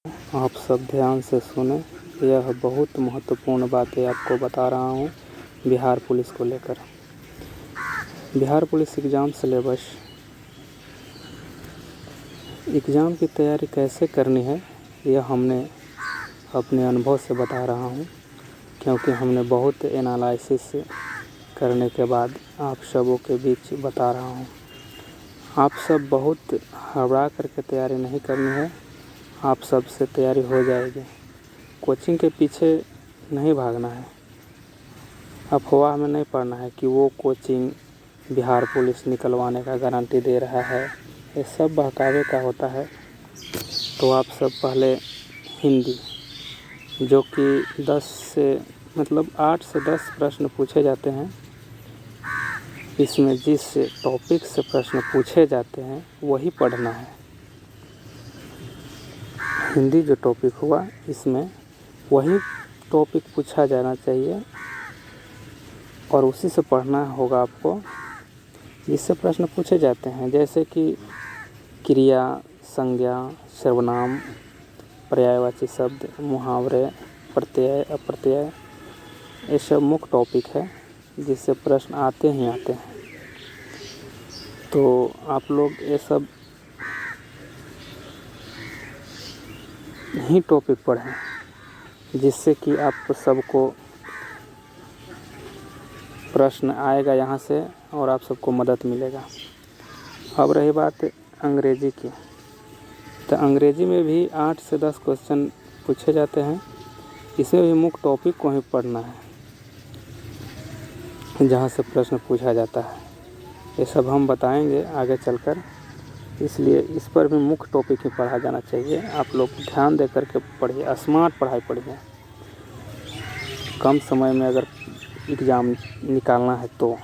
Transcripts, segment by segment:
आप सब ध्यान से सुने, यह बहुत महत्वपूर्ण बातें आपको बता रहा हूँ बिहार पुलिस को लेकर। Bihar police exam syllabus, exam की तैयारी कैसे करनी है यह हमने अपने अनुभव से बता रहा हूँ, क्योंकि हमने बहुत एनालिसिस करने के बाद आप सबों के बीच बता रहा हूँ। आप सब बहुत हड़बड़ा करके तैयारी नहीं करनी है, आप सब से तैयारी हो जाएगी। कोचिंग के पीछे नहीं भागना है, अफवाह में नहीं पड़ना है कि वो कोचिंग बिहार पुलिस निकलवाने का गारंटी दे रहा है, ये सब बहकावे का होता है। तो आप सब पहले हिंदी, जो कि 8 से 10 प्रश्न पूछे जाते हैं, इसमें जिस टॉपिक से प्रश्न पूछे जाते हैं वही पढ़ना है। हिंदी जो टॉपिक हुआ इसमें वही टॉपिक पूछा जाना चाहिए और उसी से पढ़ना होगा आपको जिससे प्रश्न पूछे जाते हैं, जैसे कि क्रिया, संज्ञा, सर्वनाम, पर्यायवाची शब्द, मुहावरे, प्रत्यय, अप्रत्यय, ये सब मुख्य टॉपिक है जिससे प्रश्न आते ही आते हैं। तो आप लोग ये सब ही टॉपिक पढ़ें जिससे कि आप सबको प्रश्न आएगा यहाँ से और आप सबको मदद मिलेगा। अब रही बात अंग्रेजी की, तो अंग्रेजी में भी 8 से 10 क्वेश्चन पूछे जाते हैं, इसमें भी मुख्य टॉपिक को ही पढ़ना है जहाँ से प्रश्न पूछा जाता है। ये सब हम बताएंगे आगे चलकर, इसलिए इस पर भी मुख्य टॉपिक ही पढ़ा जाना चाहिए। आप लोग ध्यान दे करके पढ़िए, स्मार्ट पढ़ाई पढ़िए। कम समय में अगर एग्ज़ाम निकालना है तो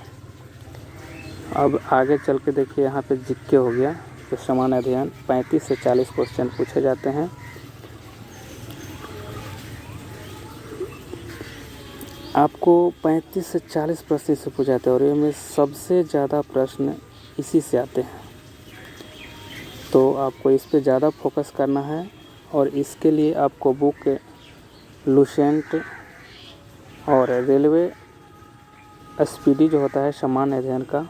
अब आगे चल के देखिए, यहाँ पे जीके हो गया, तो सामान्य अध्ययन 35 से 40 क्वेश्चन पूछे जाते हैं। आपको 35 से 40 प्रश्न से पूछे जाते हैं और इनमें सबसे ज़्यादा प्रश्न इसी से आते हैं, तो आपको इस पे ज़्यादा फोकस करना है। और इसके लिए आपको बुक लुसेंट और रेलवे स्पीडी जो होता है सामान्य अध्ययन का,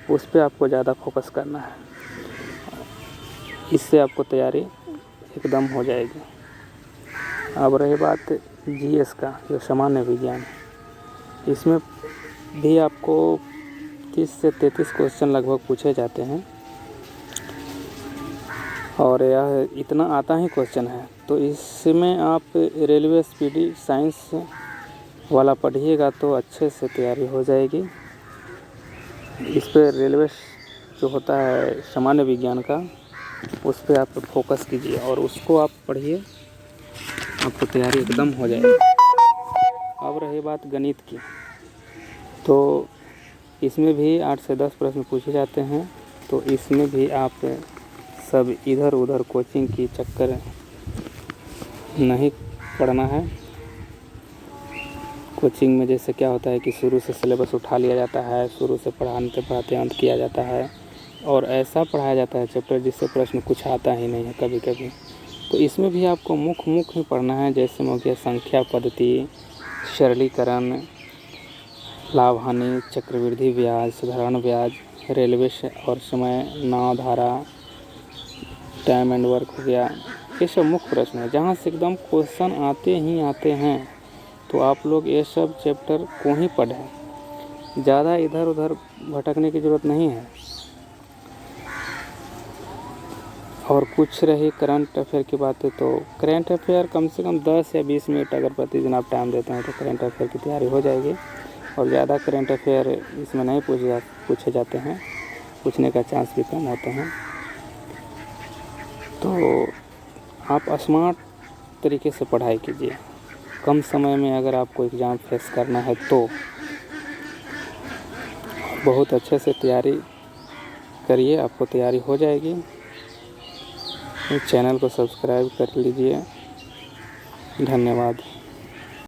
उस पे आपको ज़्यादा फोकस करना है, इससे आपको तैयारी एकदम हो जाएगी। अब रही बात जीएस का, जो सामान्य विज्ञान, इसमें भी आपको 30 से 33 क्वेश्चन लगभग पूछे जाते हैं और यह इतना आता ही क्वेश्चन है, तो इसमें आप रेलवे स्पीडी साइंस वाला पढ़िएगा तो अच्छे से तैयारी हो जाएगी। इस पर रेलवे जो होता है सामान्य विज्ञान का, उस पर आप फोकस कीजिए और उसको आप पढ़िए, आपको तैयारी एकदम हो जाएगी। अब रही बात गणित की, तो इसमें भी 8 से 10 प्रश्न पूछे जाते हैं, तो इसमें भी आप सब इधर उधर कोचिंग की चक्कर नहीं पढ़ना है। कोचिंग में जैसे क्या होता है कि शुरू से सिलेबस उठा लिया जाता है, शुरू से पढ़ाते पढ़ाते अंत किया जाता है और ऐसा पढ़ाया जाता है चैप्टर जिससे प्रश्न कुछ आता ही नहीं है कभी कभी। तो इसमें भी आपको मुख्य ही पढ़ना है, जैसे हो गया संख्या पद्धति, सरलीकरण, लाभ हानि, चक्रवृद्धि ब्याज, साधारण ब्याज, रेलवे और समय, नाव धारा, टाइम एंड वर्क हो गया। ये सब मुख्य प्रश्न है जहाँ से एकदम क्वेश्चन आते ही आते हैं, तो आप लोग ये सब चैप्टर को ही पढ़ें, ज़्यादा इधर उधर भटकने की ज़रूरत नहीं है। और कुछ रही करंट अफेयर की बातें, तो करंट अफेयर कम से कम 10 या 20 मिनट अगर प्रतिदिन आप टाइम देते हैं तो करंट अफेयर की तैयारी हो जाएगी। और ज़्यादा करंट अफेयर इसमें नहीं पूछे जाते हैं, पूछने का चांस भी कम होते हैं। तो आप स्मार्ट तरीके से पढ़ाई कीजिए। कम समय में अगर आपको एग्ज़ाम फेस करना है तो बहुत अच्छे से तैयारी करिए, आपको तैयारी हो जाएगी। चैनल को सब्सक्राइब कर लीजिए। धन्यवाद।